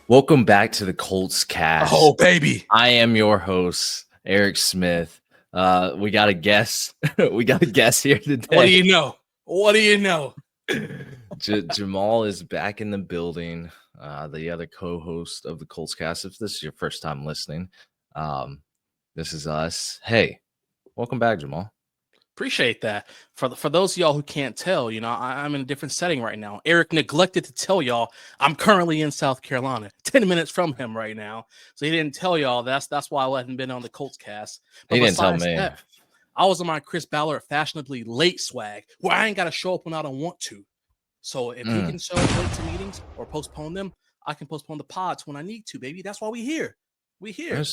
Welcome back to the Colts cast. Oh, baby. I am your host, Eric Smith. We got a guest. We got a guest here today. What do you know? What do you know? Jamal is back in the building. The other co-host of the Colts cast. If this is your first time listening, this is us. Hey, welcome back, Jamal. Appreciate that. For those of y'all who can't tell, I'm in a different setting right now. Eric neglected to tell y'all I'm currently in South Carolina, 10 minutes from him right now. So he didn't tell y'all. That's why I hadn't been on the Colts cast. But he didn't tell me. I was on my Chris Ballard fashionably late swag where I ain't got to show up when I don't want to. So if he can show up late to meetings or postpone them, I can postpone the pods when I need to, baby. That's why we here. We here.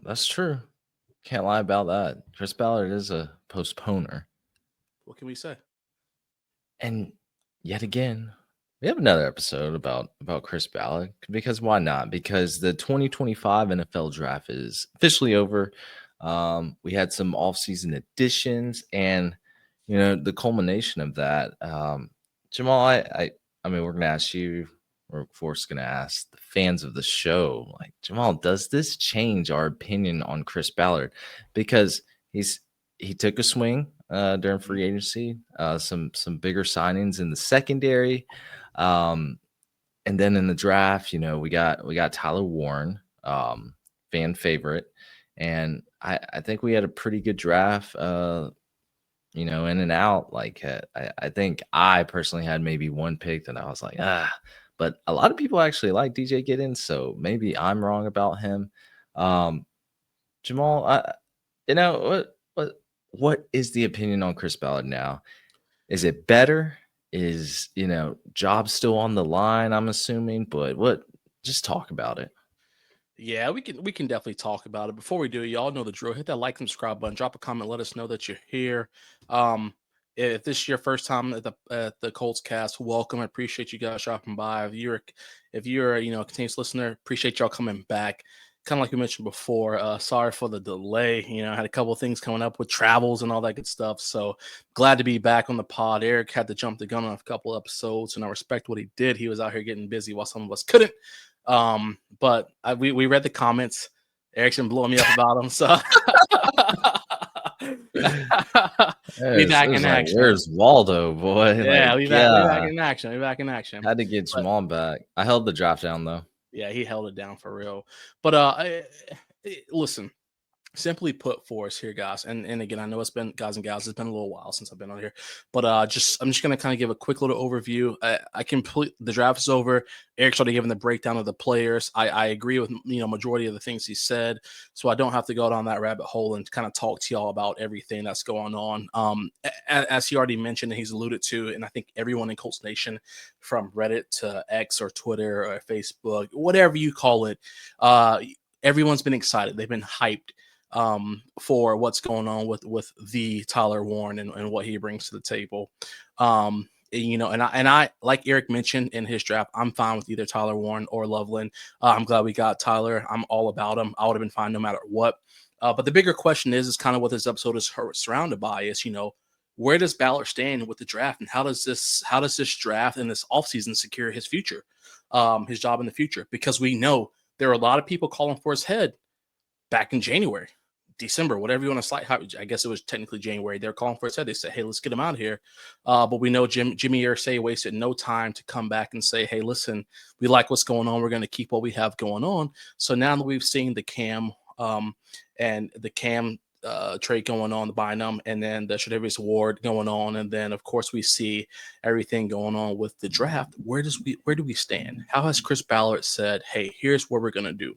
That's true. Can't lie about that. Chris Ballard is a postponer. What can we say? And yet again, we have another episode about Chris Ballard, because why not? Because the 2025 NFL draft is officially over. We had some offseason additions, and the culmination of that. Jamal, I mean, we're gonna ask you. We're of course gonna ask the fans of the show, like, Jamal, does this change our opinion on Chris Ballard? Because he took a swing during free agency, some bigger signings in the secondary, and then in the draft, we got Tyler Warren, fan favorite, and I think we had a pretty good draft, in and out. Like, I think I personally had maybe one pick that I was like, but a lot of people actually like DJ Giddens, so maybe I'm wrong about him. Jamal, what is the opinion on Chris Ballard now? Is it better? Is job still on the line, I'm assuming, but just talk about it. Yeah, we can definitely talk about it. Before we do, y'all know the drill. Hit that like and subscribe button. Drop a comment. Let us know that you're here. If this is your first time at the Colts cast, welcome. I appreciate you guys dropping by. If you're a continuous listener, appreciate y'all coming back. Kind of like we mentioned before, sorry for the delay. I had a couple of things coming up with travels and all that good stuff. So glad to be back on the pod. Eric had to jump the gun on a couple episodes, and I respect what he did. He was out here getting busy while some of us couldn't. But we read the comments. Eric's been blowing me up about them, so we back in action. Where's Waldo, boy? Yeah, we back in action. We back in action. Had to get Jamal back. I held the draft down though. Yeah, he held it down for real. But listen, simply put for us here, guys, and again, I know it's been, guys and gals, it's been a little while since I've been on here, but I'm just gonna kind of give a quick little overview. The draft is over. Eric's already given the breakdown of the players. I agree with majority of the things he said, so I don't have to go down that rabbit hole and kind of talk to y'all about everything that's going on. As he already mentioned and he's alluded to, and I think everyone in Colts Nation, from Reddit to X or Twitter or Facebook, whatever you call it, everyone's been excited. They've been hyped for what's going on with the Tyler Warren and what he brings to the table. And I like Eric mentioned in his draft, I'm fine with either Tyler Warren or Loveland. I'm glad we got Tyler. I'm all about him. I would have been fine no matter what. But the bigger question is kind of what this episode is surrounded by is, where does Ballard stand with the draft, and how does this draft and this offseason secure his future, his job in the future? Because we know there are a lot of people calling for his head back in January, December, whatever you want to cite. I guess it was technically January. They're calling for his head. They said, hey, let's get him out of here. But we know Jimmy Irsay wasted no time to come back and say, hey, listen, we like what's going on. We're going to keep what we have going on. So now that we've seen the Cam trade going on, the Bynum, and then the Tre'Davious Ward going on, and then of course we see everything going on with the draft. Where do we stand? How has Chris Ballard said, hey, here's what we're going to do?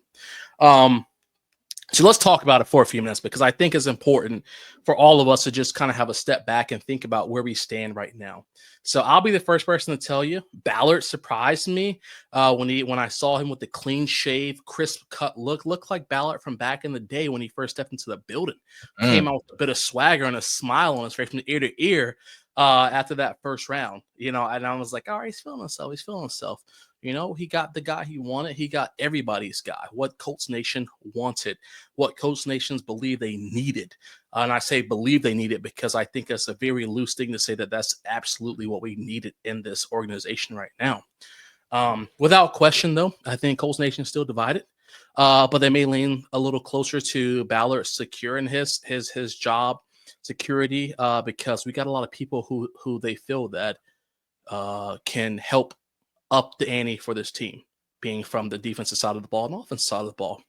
So let's talk about it for a few minutes, because I think it's important for all of us to just kind of have a step back and think about where we stand right now. So I'll be the first person to tell you, Ballard surprised me when I saw him with the clean shave, crisp cut looked like Ballard from back in the day when he first stepped into the building. Came out with a bit of swagger and a smile on his face from ear to ear after that first round. And I was like, all right, he's feeling himself. He got the guy he wanted. He got everybody's guy, what Colts Nation wanted, what Colts Nations believe they needed. And I say believe they needed because I think that's a very loose thing to say that that's absolutely what we needed in this organization right now. Without question, though, I think Colts Nation is still divided. But they may lean a little closer to Ballard securing his job security because we got a lot of people who they feel that can help up the ante for this team, being from the defensive side of the ball and offensive side of the ball.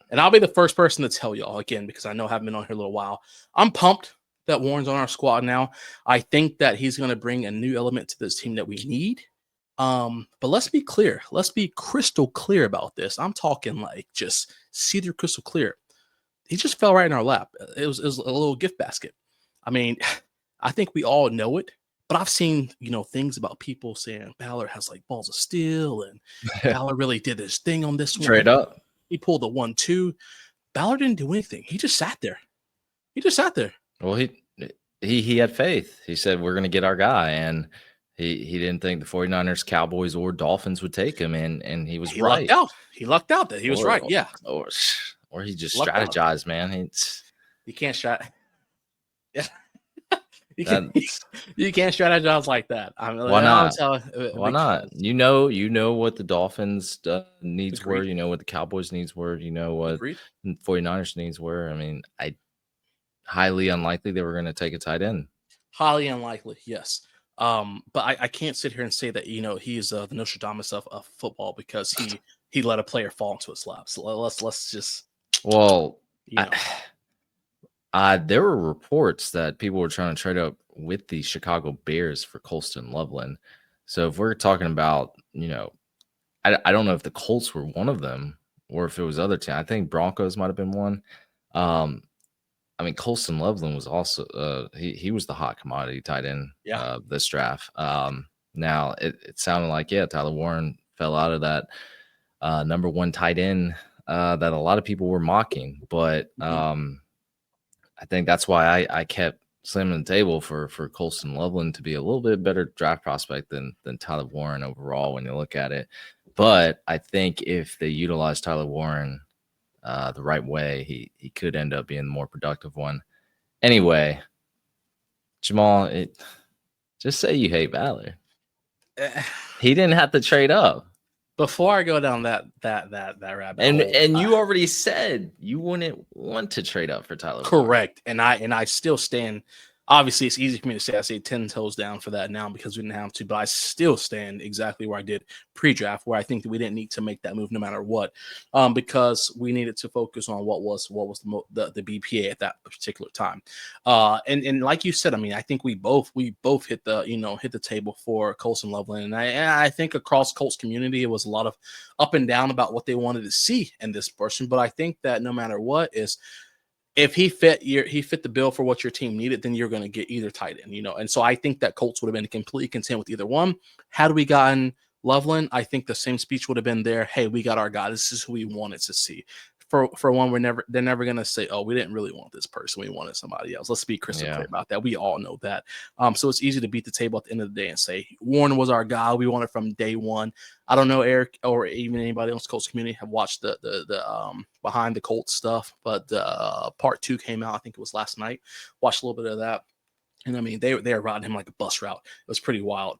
And I'll be the first person to tell y'all again, because I know I haven't been on here a little while. I'm pumped that Warren's on our squad now. I think that he's going to bring a new element to this team that we need. But let's be clear. Let's be crystal clear about this. I'm talking like just cedar crystal clear. He just fell right in our lap. It was a little gift basket. I mean, I think we all know it. But I've seen, things about people saying Ballard has like balls of steel and Ballard really did this thing on this one. Straight up. He pulled the 1-2. Ballard didn't do anything. He just sat there. Well, he had faith. He said, we're going to get our guy. And he didn't think the 49ers, Cowboys, or Dolphins would take him. And he was right. He lucked out that he was right. Yeah. Or he just strategized, man. You can't strat. Yeah. You can't strategize like that. I mean, why not? Why not? You know what the Dolphins needs were. You know what the Cowboys needs were. You know what the 49ers needs were. I mean, highly unlikely they were going to take a tight end. Highly unlikely, yes. But I can't sit here and say that he's the Nostradamus of football because he let a player fall into his lap. So let's just there were reports that people were trying to trade up with the Chicago Bears for Colston Loveland. So if we're talking about, I don't know if the Colts were one of them or if it was other teams. I think Broncos might have been one. I mean, Colston Loveland was also he was the hot commodity tight end this draft. Now it sounded like Tyler Warren fell out of that number one tight end that a lot of people were mocking, but I think that's why I kept slamming the table for Colston Loveland to be a little bit better draft prospect than Tyler Warren overall when you look at it. But I think if they utilize Tyler Warren the right way, he could end up being the more productive one. Anyway, Jamal, just say you hate Ballard. He didn't have to trade up. Before I go down that rabbit hole, and you already said you wouldn't want to trade up for Tyler. Correct, and I still stand. Obviously, it's easy for me to say. I say 10 toes down for that now because we didn't have to, but I still stand exactly where I did pre-draft, where I think that we didn't need to make that move no matter what, because we needed to focus on what was the BPA at that particular time. And like you said, I mean, I think we both hit the table for Colston Loveland, and I think across Colts community it was a lot of up and down about what they wanted to see in this person, but I think that no matter what is. If he fit the bill for what your team needed, then you're going to get either tight end, And so I think that Colts would have been completely content with either one. Had we gotten Loveland, I think the same speech would have been there. Hey, we got our guy. This is who we wanted to see. For one, they're never going to say, oh, we didn't really want this person. We wanted somebody else. Let's be crystal clear about that. We all know that. So it's easy to beat the table at the end of the day and say, Warren was our guy. We wanted from day one. I don't know, Eric, or even anybody else in the Colts community have watched the behind the Colts stuff, but part 2 came out. I think it was last night. Watched a little bit of that. And I mean, they were riding him like a bus route. It was pretty wild.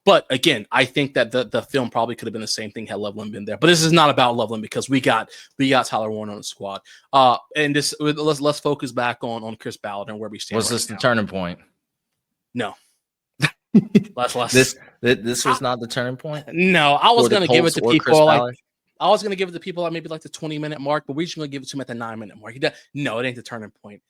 But again, I think that the film probably could have been the same thing had Loveland been there. But this is not about Loveland because we got Tyler Warren on the squad. And this let's focus back on Chris Ballard and where we stand. Was this the turning point? No. This was not the turning point. No, I was going to give it to people I was going to give it to people at maybe like the 20-minute mark, but we're just going to give it to him at the 9-minute mark. No, it ain't the turning point.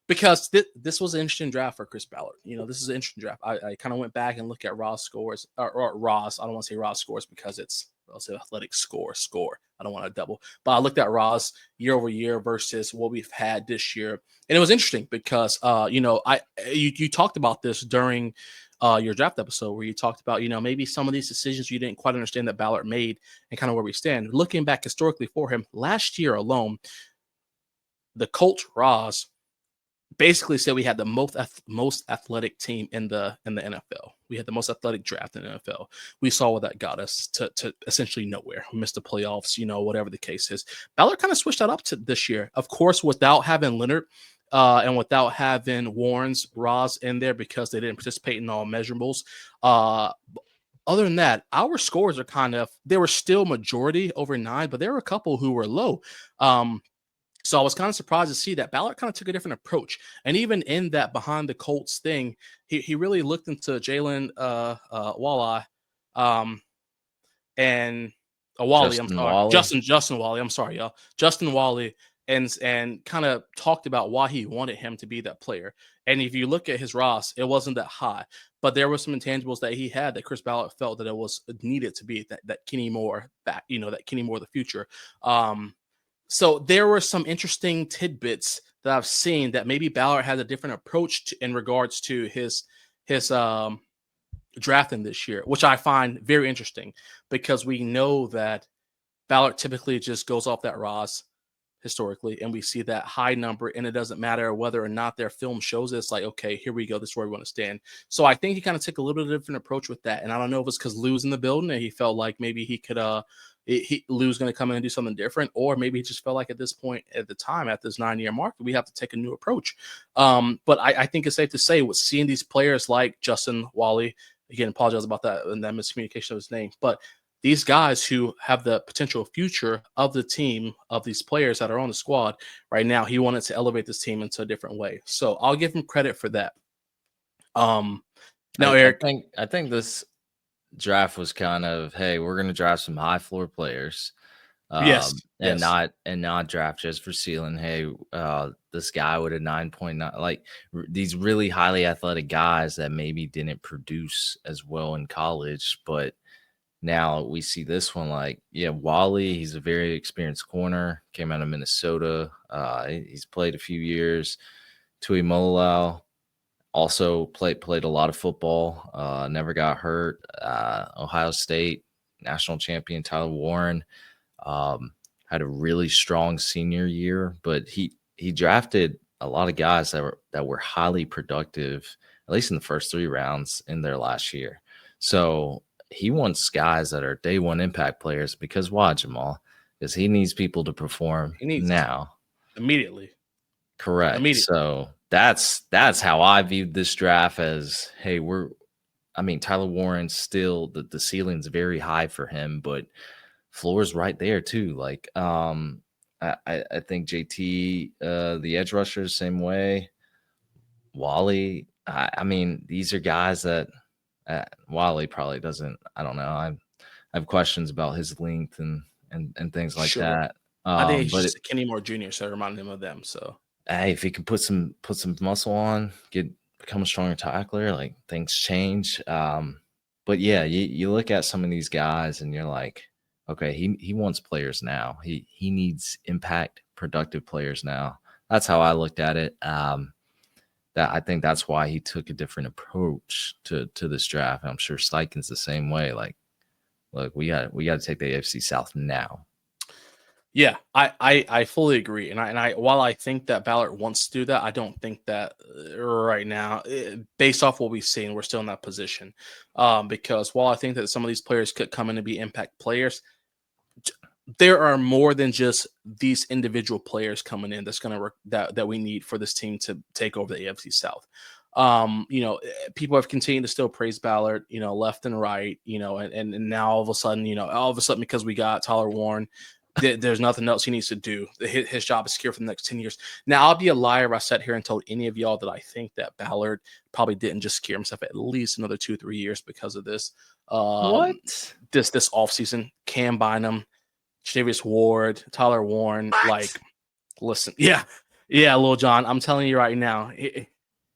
Because this was an interesting draft for Chris Ballard. This is an interesting draft. I kind of went back and looked at Ross scores, or Ross. I don't want to say Ross scores because I'll say athletic score. I don't want to double. But I looked at Ross year over year versus what we've had this year. And it was interesting because, you talked about this during your draft episode where you talked about, maybe some of these decisions you didn't quite understand that Ballard made and kind of where we stand. Looking back historically for him, last year alone, the Colts Ross basically said we had the most athletic team in the NFL. We had the most athletic draft in the NFL. We saw what that got us to essentially nowhere. We missed the playoffs, whatever the case is. Ballard kind of switched that up to this year. Of course, without having Leonard, and without having Warren's Roz in there because they didn't participate in all measurables. Other than that, our scores are they were still majority over 9, but there were a couple who were low. So I was kind of surprised to see that Ballard kind of took a different approach. And even in that behind the Colts thing, he really looked into Jalen Walleye and Wally, I'm Justin sorry. Wally. Justin Wally, I'm sorry, y'all. Justin Wally and kind of talked about why he wanted him to be that player. And if you look at his Ross, it wasn't that high, but there were some intangibles that he had that Chris Ballard felt that it was needed to be that Kenny Moore back, that Kenny Moore of the future. So there were some interesting tidbits that I've seen that maybe Ballard has a different approach in regards to his drafting this year, which I find very interesting because we know that Ballard typically just goes off that Ross historically, and we see that high number, and it doesn't matter whether or not their film shows it. It's like, okay, here we go. This is where we want to stand. So I think he kind of took a little bit of a different approach with that. And I don't know if it's because Lou's in the building and he felt like maybe he could Lou's going to come in and do something different, or maybe he just felt like at this point at the time at this 9-year mark we have to take a new approach. But I think it's safe to say with seeing these players like Justin Wally, again, apologize about that and that miscommunication of his name, but these guys who have the potential future of the team, of these players that are on the squad right now, he wanted to elevate this team into a different way. So I'll give him credit for that. Now, Eric, I think this draft was kind of, hey, we're going to draft some high floor players, and not draft just for ceiling. Hey, this guy with a 9.9, like these really highly athletic guys that maybe didn't produce as well in college, but now we see this one, like, yeah, Wally, he's a very experienced corner, came out of Minnesota. He's played a few years. Tui Molau also played a lot of football, never got hurt. Ohio State national champion Tyler Warren had a really strong senior year, but he drafted a lot of guys that were highly productive, at least in the first 3 rounds in their last year. So he wants guys that are day one impact players because why, Jamal? Because he needs people to perform now. Immediately. Correct. So that's how I viewed this draft as, hey, Tyler Warren's still the ceiling's very high for him, but floor's right there too. Like, I think JT, the edge rusher, same way. Wally, these are guys that Wally probably doesn't. I don't know. I have questions about his length and things like that. I think he's just a Kenny Moore Jr., so I reminded him of them. So hey, if he can put some muscle on, become a stronger tackler, like things change. But yeah, you look at some of these guys and you're like, okay, he wants players now. He needs impact, productive players now. That's how I looked at it. That I think that's why he took a different approach to this draft. I'm sure Steichen's the same way. Like, look, we got to take the AFC South now. Yeah, I fully agree, and I while I think that Ballard wants to do that, I don't think that right now, based off what we've seen, we're still in that position. Because while I think that some of these players could come in and be impact players, there are more than just these individual players coming in that's going to work that we need for this team to take over the AFC South. People have continued to still praise Ballard, left and right, and now all of a sudden, because we got Tyler Warren, there's nothing else he needs to do. His job is secure for the next 10 years. Now, I'll be a liar if I sat here and told any of y'all that I think that Ballard probably didn't just secure himself at least another 2-3 years because of this. What? This offseason, Cam Bynum, Tre'Davious Ward, Tyler Warren, listen. Yeah, Lil John, I'm telling you right now,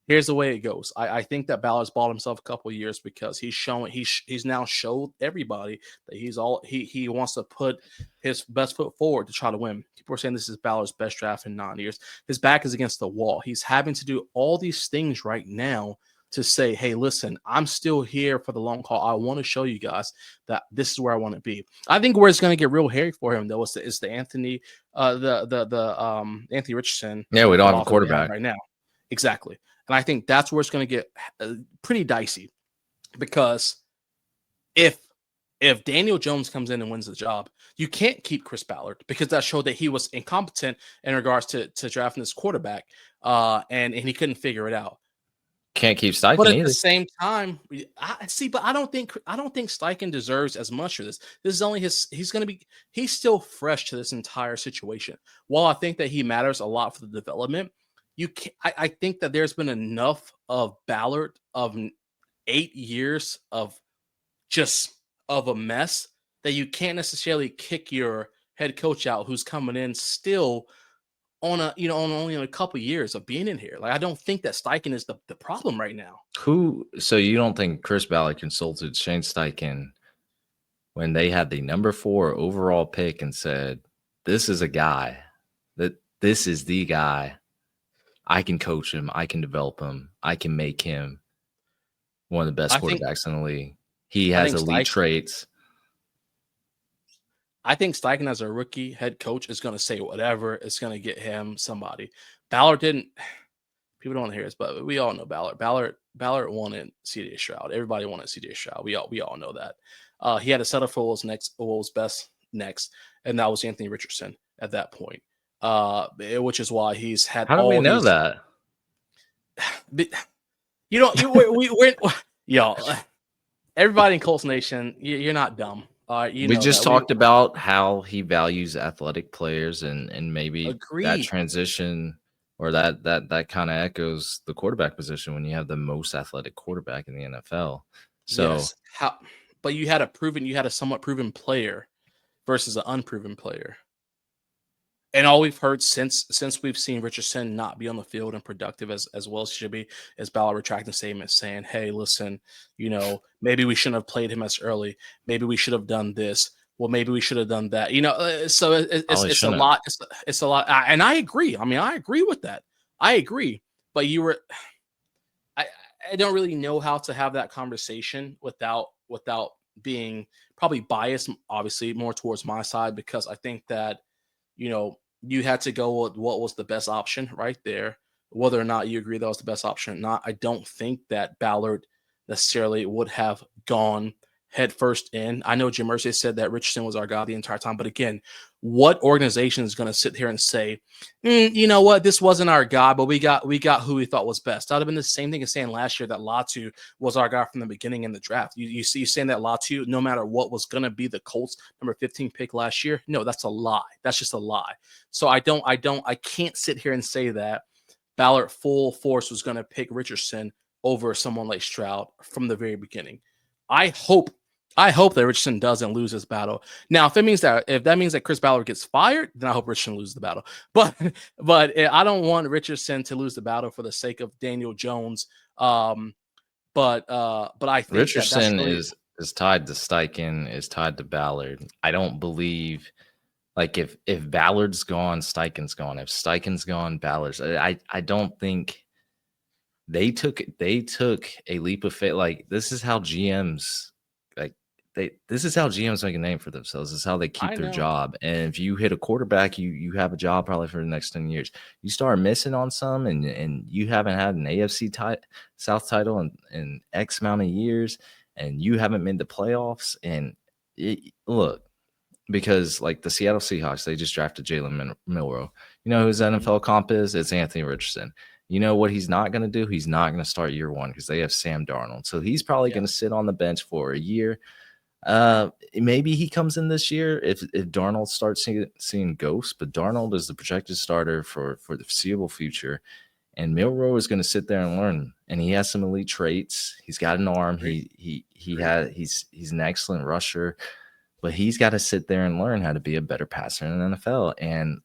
here's the way it goes. I think that Ballard's bought himself a couple of years because he's now showed everybody that he wants to put his best foot forward to try to win. People are saying this is Ballard's best draft in 9 years. His back is against the wall. He's having to do all these things right now to say, hey, listen, I'm still here for the long haul. I want to show you guys that this is where I want to be. I think where it's going to get real hairy for him, though, is the Anthony, Anthony Richardson. Yeah, we don't have a quarterback right now. Exactly. And I think that's where it's going to get pretty dicey because if if Daniel Jones comes in and wins the job, you can't keep Chris Ballard because that showed that he was incompetent in regards to drafting this quarterback, and he couldn't figure it out. Can't keep But Steichen at the either. same time, I see. But I don't think Steichen deserves as much of this. This is only his. He's still fresh to this entire situation. While I think that he matters a lot for the development, you can I think that there's been enough of Ballard of 8 years of just of a mess that you can't necessarily kick your head coach out who's coming in still on on only a couple years of being in here. Like I don't think that Steichen is the problem right now. So you don't think Chris Ballard consulted Shane Steichen when they had the number 4 overall pick and said, this is a guy this is the guy. I can coach him. I can develop him. I can make him one of the best I think quarterbacks in the league. He I has think elite Steichen traits. I think Steichen as a rookie head coach is going to say whatever. It's going to get him somebody. Ballard didn't. People don't want to hear this, but we all know Ballard. Ballard wanted CJ Stroud. Everybody wanted CJ Stroud. We all know that. He had to settle for what was best next, and that was Anthony Richardson at that point. Which is why he's had How do we all know these. that? We're y'all. Everybody in Colts Nation, you're not dumb. We just that. talked about how he values athletic players and maybe that Agreed. transition or that kind of echoes the quarterback position when you have the most athletic quarterback in the NFL. So Yes. But you had a somewhat proven player versus an unproven player. And all we've heard since we've seen Richardson not be on the field and productive as well as he should be is Ballard retracting statements saying, hey, listen, maybe we shouldn't have played him as early. Maybe we should have done this. Well, maybe we should have done that. So it's a lot. It's a lot. And I agree. I mean, I agree with that. I agree. But I don't really know how to have that conversation without being probably biased, obviously more towards my side, because I think that, you had to go with what was the best option right there. Whether or not you agree that was the best option or not, I don't think that Ballard necessarily would have gone head first in. I know Jim Irsay said that Richardson was our guy the entire time, but again, what organization is going to sit here and say, you know what, this wasn't our guy, but we got who we thought was best? That would have been the same thing as saying last year that Latu was our guy from the beginning in the draft. You see, saying that Latu, no matter what, was going to be the Colts number 15 pick last year. No, that's a lie. That's just a lie. So I can't sit here and say that Ballard full force was going to pick Richardson over someone like Stroud from the very beginning. I hope that Richardson doesn't lose this battle. Now, if that means that Chris Ballard gets fired, then I hope Richardson loses the battle. But I don't want Richardson to lose the battle for the sake of Daniel Jones. But I think Richardson really is tied to Steichen, is tied to Ballard. I don't believe like if Ballard's gone, Steichen's gone. If Steichen's gone, Ballard's. I don't think they took a leap of faith. Like this is how GMs this is how GMs make a name for themselves. This is how they keep their job. And if you hit a quarterback, you have a job probably for the next 10 years. You start missing on some and you haven't had an AFC South title in X amount of years and you haven't made the playoffs. And look, because like the Seattle Seahawks, they just drafted Jalen Milroe. You know who his NFL comp is? It's Anthony Richardson. You know what he's not going to do? He's not going to start year one because they have Sam Darnold. So he's probably going to sit on the bench for a year. Maybe he comes in this year if Darnold starts seeing ghosts, but Darnold is the projected starter for the foreseeable future. And Milroe is going to sit there and learn. And he has some elite traits. He's got an arm. He's an excellent rusher. But he's got to sit there and learn how to be a better passer in the NFL. And,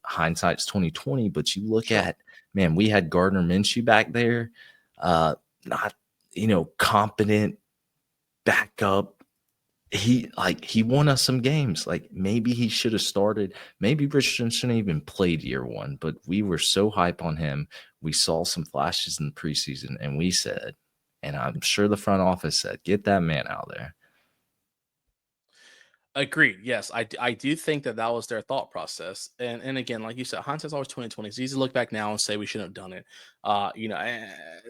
hindsight's 2020, but you look at, man, we had Gardner Minshew back there, not, competent backup. He won us some games. Like maybe he should have started. Maybe Richardson shouldn't even played year one, but we were so hype on him. We saw some flashes in the preseason and we said, and I'm sure the front office said, get that man out there. Agreed. Yes, I do think that was their thought process. And again, like you said, hindsight's always 2020. It's easy to look back now and say we shouldn't have done it.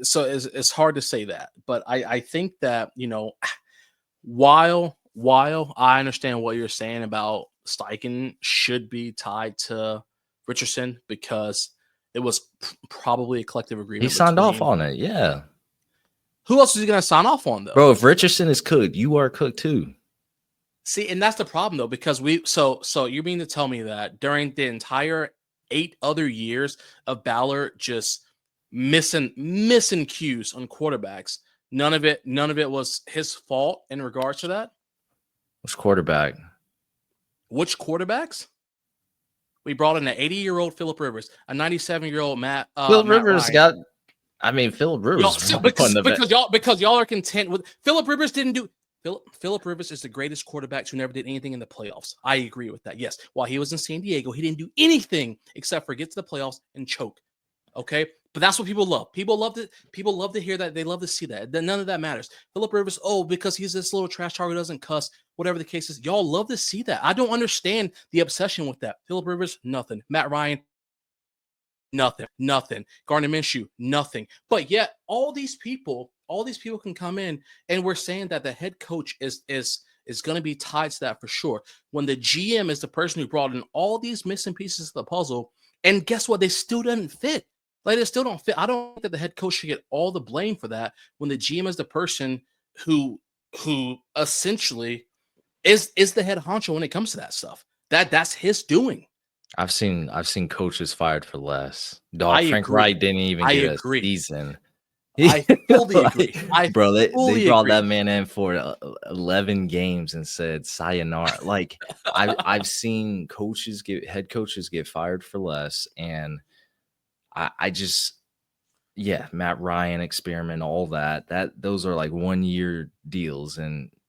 So it's hard to say that. But I think that, while while I understand what you're saying about Steichen should be tied to Richardson because it was probably a collective He agreement signed off between. on it. Yeah. Who else is he going to sign off on, though? Bro, if Richardson is cooked, you are cooked too. See, and that's the problem, though, because so you mean to tell me that during the entire 8 other years of Ballard just missing cues on quarterbacks, none of it was his fault in regards to that? Which quarterback? Which quarterbacks? We brought in an 80-year-old Philip Rivers, a 97-year-old Matt Rivers Ryan. Philip Rivers because y'all are content with Philip Rivers didn't do. Philip Rivers is the greatest quarterback who never did anything in the playoffs. I agree with that. Yes, while he was in San Diego, he didn't do anything except for get to the playoffs and choke. Okay, but that's what people love. People love to hear that. They love to see that. None of that matters. Philip Rivers, because he's this little trash talker, doesn't cuss, whatever the case is. Y'all love to see that. I don't understand the obsession with that. Philip Rivers, nothing. Matt Ryan, nothing. Gardner Minshew, nothing. But yet, all these people can come in, and we're saying that the head coach is going to be tied to that for sure. When the GM is the person who brought in all these missing pieces of the puzzle, and guess what? They still doesn't fit. Like, they still don't fit. I don't think that the head coach should get all the blame for that when the GM is the person who essentially is the head honcho when it comes to that stuff. That's his doing. I've seen coaches fired for less. Frank Wright didn't even get a season. I fully agree. Bro, they brought that man in for 11 games and said sayonara. Like, I've seen head coaches get fired for less, and I just, Matt Ryan experiment, all that those are like 1-year deals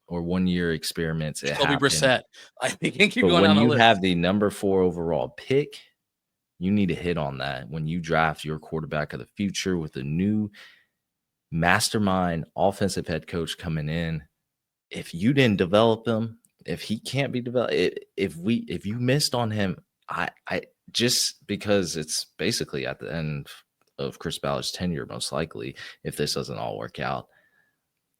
or 1-year experiments. Jacoby Brissett. I think you keep going down the list. When you have the number 4 overall pick, you need to hit on that when you draft your quarterback of the future with a new mastermind offensive head coach coming in. If you didn't develop him, if he can't be developed, if you missed on him, I just because it's basically at the end of Chris Ballard's tenure, most likely, if this doesn't all work out,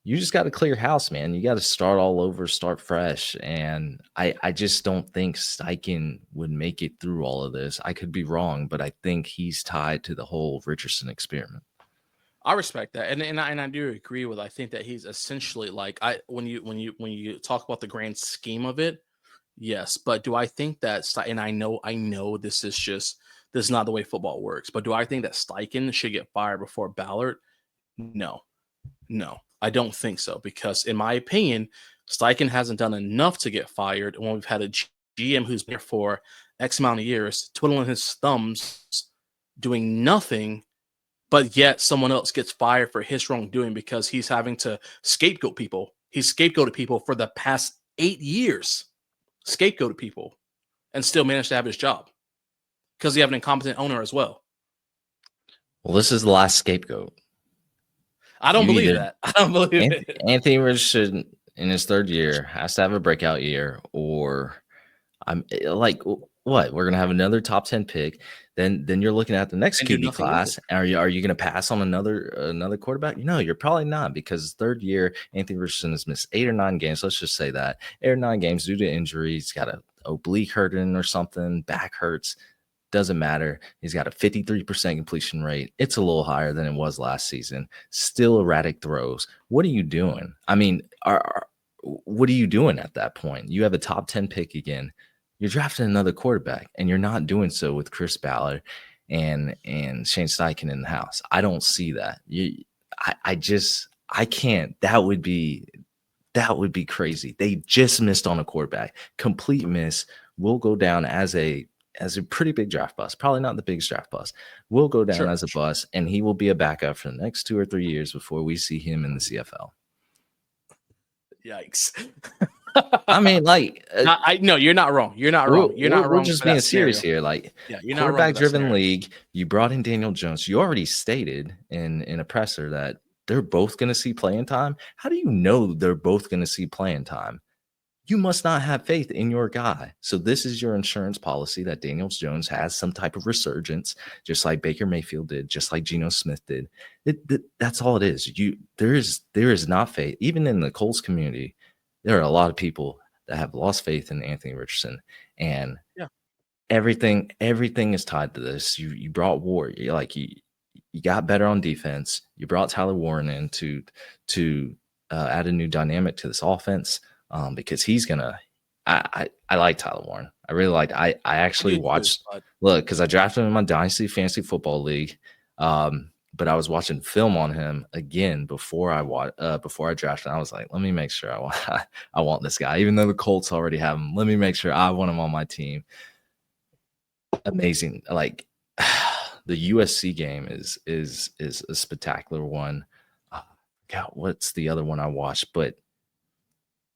you just got to clear house, man. You got to start all over, start fresh. And I just don't think Steichen would make it through all of this. I could be wrong, but I think he's tied to the whole Richardson experiment. I respect that, and I do agree with. I think that he's essentially like when you talk about the grand scheme of it, yes. But do I think that? And I know this is not the way football works. But do I think that Steichen should get fired before Ballard? No, I don't think so, because in my opinion, Steichen hasn't done enough to get fired. When we've had a GM who's been there for X amount of years, twiddling his thumbs, doing nothing. But yet someone else gets fired for his wrongdoing because he's having to scapegoat people. He's scapegoated people for the past 8 years. Scapegoated people and still managed to have his job because he have an incompetent owner as well. Well, this is the last scapegoat. I don't believe that. I don't believe it. Anthony Richardson in his 3rd year has to have a breakout year, or I'm like, what? We're gonna have another top 10 pick. Then you're looking at the next QB class. Are you going to pass on another quarterback? No, you're probably not, because 3rd year Anthony Richardson has missed 8 or 9 games. Let's just say that 8 or 9 games due to injury. He's got a oblique hurting or something. Back hurts. Doesn't matter. He's got a 53% completion rate. It's a little higher than it was last season. Still erratic throws. What are you doing? I mean, what are you doing at that point? You have a top 10 pick again. You're drafting another quarterback, and you're not doing so with Chris Ballard and Shane Steichen in the house. I don't see that. I can't. That would be crazy. They just missed on a quarterback. Complete miss. Will go down as a pretty big draft bust. Probably not the biggest draft bust. Will go down as a bust, and he will be a backup for the next 2 or 3 years before we see him in the CFL. Yikes. I mean, like, no, you're not wrong. You're not wrong. We're just being serious here. Like, quarterback-driven league. You brought in Daniel Jones. You already stated in a presser that they're both going to see playing time. How do you know they're both going to see playing time? You must not have faith in your guy. So this is your insurance policy that Daniel Jones has some type of resurgence, just like Baker Mayfield did, just like Geno Smith did. That's all it is. There is not faith, even in the Colts community. there are a lot of people that have lost faith in Anthony Richardson, and Yeah. everything is tied to this. You brought Ward, you got better on defense. You brought Tyler Warren in to add a new dynamic to this offense, because he's gonna. I like Tyler Warren. I really like. I actually do too, watched but look because I drafted him in my Dynasty Fantasy Football League. But I was watching film on him again before I drafted. And I was like, let me make sure I want this guy, even though the Colts already have him. Let me make sure I want him on my team. Amazing. Like the USC game is a spectacular one. God, what's the other one I watched? But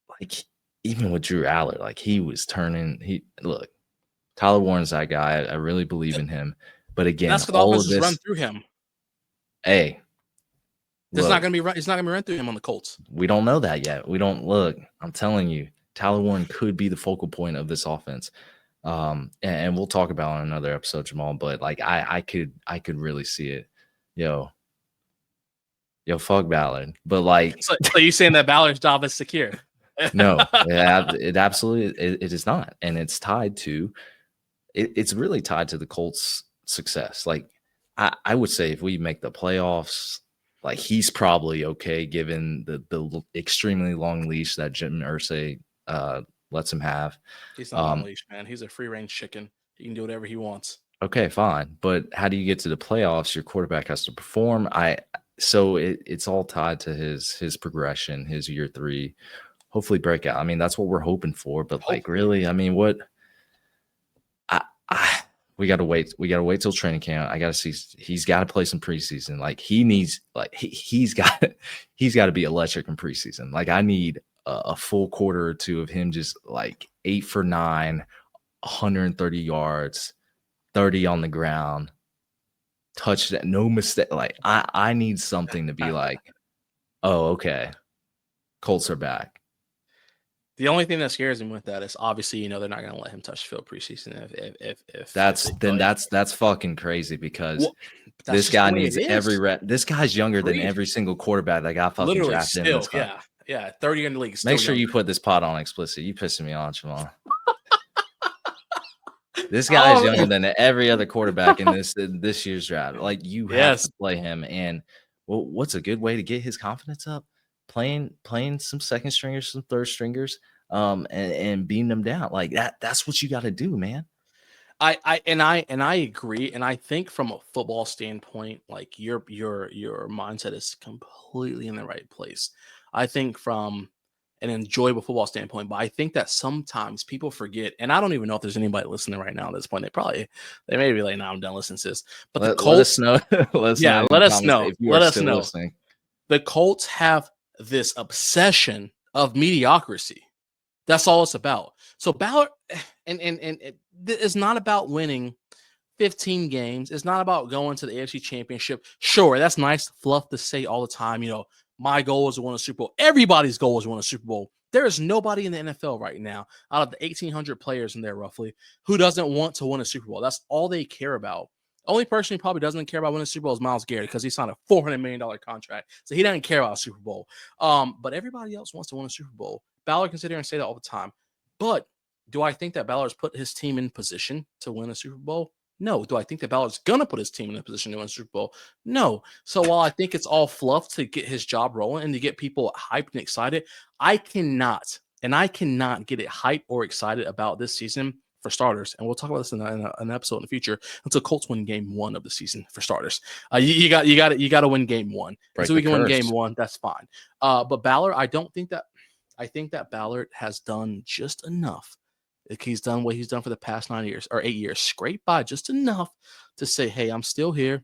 like even with Drew Aller, like he was turning. Look, Tyler Warren's that guy. I really believe in him. But again, that's because the all offense of is run this. through him. Hey, It's look, not gonna be run. It's not gonna be run through him on the Colts. we don't know that yet. We don't look. I'm telling you, Tyler Warren could be the focal point of this offense. And we'll talk about it in another episode, Jamal. But like I could really see it. Yo, fuck Ballard. But like, So you saying that Ballard's job is secure? no, it absolutely it is not, and it's tied to it's really tied to the Colts' success. Like I would say if we make the playoffs, like he's probably okay given the extremely long leash that Jim Irsay lets him have. He's not on leash, man. He's a free range chicken. He can do whatever he wants. Okay, fine. But how do you get to the playoffs? Your quarterback has to perform. So it's all tied to his progression, his year 3, hopefully breakout. I mean, that's what we're hoping for. But like, really, I mean, what? We gotta wait. We gotta wait till training camp. I gotta see. He's got to play some preseason. Like he needs. Like he's got to be electric in preseason. Like I need a full quarter or two of him just like 8 for 9, 130 yards, 30 on the ground, touchdown, no mistake. Like I need something to be like, oh, okay, Colts are back. The only thing that scares him with that is obviously, they're not going to let him touch the field preseason. If That's fucking crazy because this guy needs every rep. This guy's younger than every single quarterback that got fucking literally drafted still, in this class. Yeah, 30 in the league. Make sure you put this pod on explicit. You pissing me off, Jamal. This guy is younger than every other quarterback in this year's draft. Like you have to play him. And what's a good way to get his confidence up? Playing some second stringers, some third stringers, and beating them down. Like that's what you got to do, man. I agree. And I think from a football standpoint, like your mindset is completely in the right place. I think from an enjoyable football standpoint, but I think that sometimes people forget, and I don't even know if there's anybody listening right now at this point. They may be like, "No, I'm done listening to this." But the Colts, let us know. Let us know. If you are still listening. The Colts have this obsession of mediocrity. That's all it's about. So Ballard, and it's not about winning 15 games. It's not about going to the AFC Championship. Sure, that's nice fluff to say all the time. My goal is to win a Super Bowl. Everybody's goal is to win a Super Bowl. There is nobody in the NFL right now, out of the 1,800 players in there roughly, who doesn't want to win a Super Bowl. That's all they care about. Only person who probably doesn't care about winning a Super Bowl is Myles Garrett because he signed a $400 million contract. So he doesn't care about a Super Bowl. But everybody else wants to win a Super Bowl. Ballard can sit here and say that all the time. But do I think that Ballard's put his team in position to win a Super Bowl? No. Do I think that Ballard's going to put his team in a position to win a Super Bowl? No. So while I think it's all fluff to get his job rolling and to get people hyped and excited, I cannot get it hyped or excited about this season for starters. And we'll talk about this in an episode in the future until Colts win game 1 of the season for starters. You got to win game 1. So we can win game 1. That's fine. But Ballard, I think that Ballard has done just enough. He's done what he's done for the past 9 years or 8 years, scrape by just enough to say, hey, I'm still here.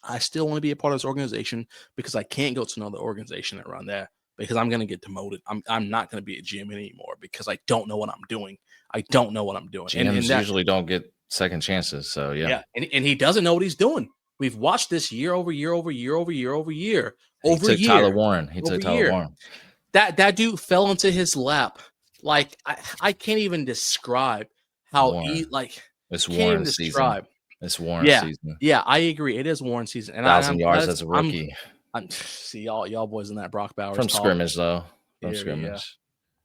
I still want to be a part of this organization because I can't go to another organization that run that because I'm going to get demoted. I'm not going to be a GM anymore because I don't know what I'm doing. GMs usually don't get second chances. So, yeah. And he doesn't know what he's doing. We've watched this year over year. He took Tyler Warren. That dude fell into his lap. Like I can't even describe how it's Warren season. It's Warren season. Yeah, I agree. It is Warren season. And 1,000 yards as a rookie. See y'all boys in that Brock Bowers from talk. scrimmage though. From scrimmage.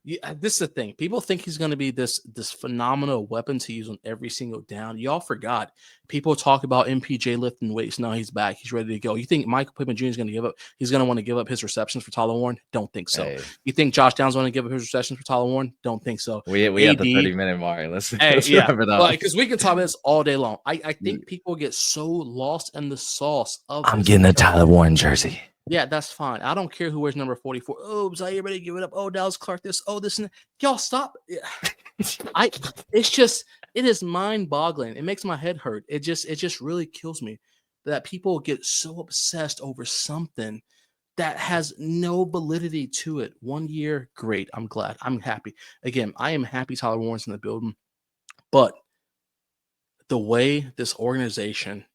This is the thing. People think he's going to be this phenomenal weapon to use on every single down. Y'all forgot. People talk about MPJ lifting weights. No, he's back. He's ready to go. You think Michael Pittman Jr. is going to give up? He's going to want to give up his receptions for Tyler Warren? Don't think so. Hey, You think Josh Downs want to give up his receptions for Tyler Warren? Don't think so. we at the 30-minute mark. Let's wrap it up. Because we can talk about this all day long. I think people get so lost in the sauce of. I'm getting a Tyler Warren jersey. Yeah, that's fine. I don't care who wears number 44. Oh, Zaire ready to give it up. Oh, Dallas Clark this. Oh, this and that. Y'all stop. It's just, it is mind-boggling. It makes my head hurt. It just really kills me that people get so obsessed over something that has no validity to it. 1 year, great. I'm glad. I'm happy. Again, I am happy Tyler Warren's in the building. But the way this organization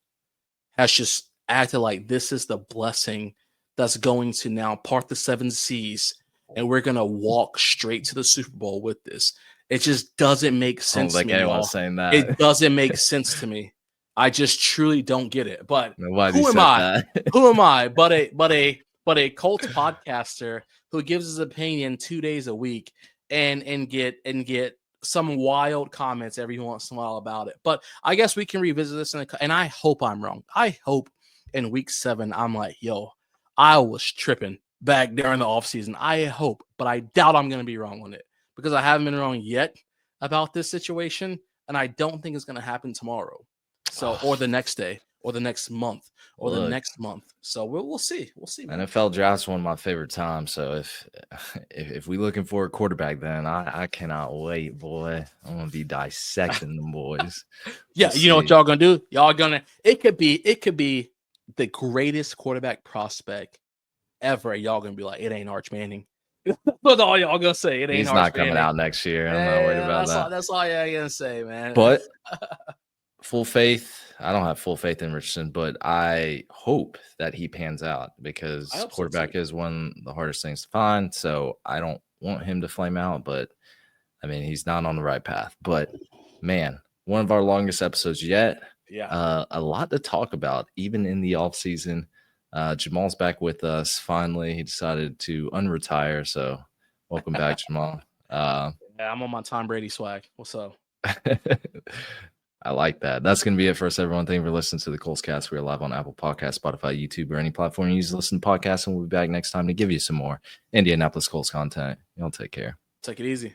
has just acted like this is the blessing that's going to now part the 7 seas, and we're going to walk straight to the Super Bowl with this. It just doesn't make sense to me. Anyone's saying that. It doesn't make sense to me. I just truly don't get it. But Nobody who am I? Who am I? But a Colts podcaster who gives his opinion 2 days a week and get some wild comments every once in a while about it. But I guess we can revisit this and I hope I'm wrong. I hope in week 7 I'm like, yo, I was tripping back during the offseason. I hope, but I doubt I'm going to be wrong on it because I haven't been wrong yet about this situation, and I don't think it's going to happen tomorrow. So, or the next day, or the next month, or the next month. So we'll see. We'll see. Man. NFL draft's one of my favorite times. So if we looking for a quarterback, then I cannot wait, boy. I'm gonna be dissecting them boys. Yeah, you know what y'all gonna do? Y'all gonna it could be the greatest quarterback prospect ever. Y'all gonna be like, it ain't Arch Manning. That's all y'all gonna say. It ain't. He's Arch not coming Manning. out next year. I'm not worried about that. That's all y'all gonna say, man. But full faith. I don't have full faith in Richardson, but I hope that he pans out because quarterback is one of the hardest things to find. So I don't want him to flame out, but I mean, he's not on the right path. But man, one of our longest episodes yet. Yeah. A lot to talk about, even in the offseason. Jamal's back with us. Finally, he decided to unretire. So welcome back, Jamal. Yeah, I'm on my Tom Brady swag. What's up? I like that. That's going to be it for us, everyone. Thank you for listening to the Colts Cast. We are live on Apple Podcasts, Spotify, YouTube, or any platform you use to listen to podcasts. And we'll be back next time to give you some more Indianapolis Colts content. Y'all take care. Take it easy.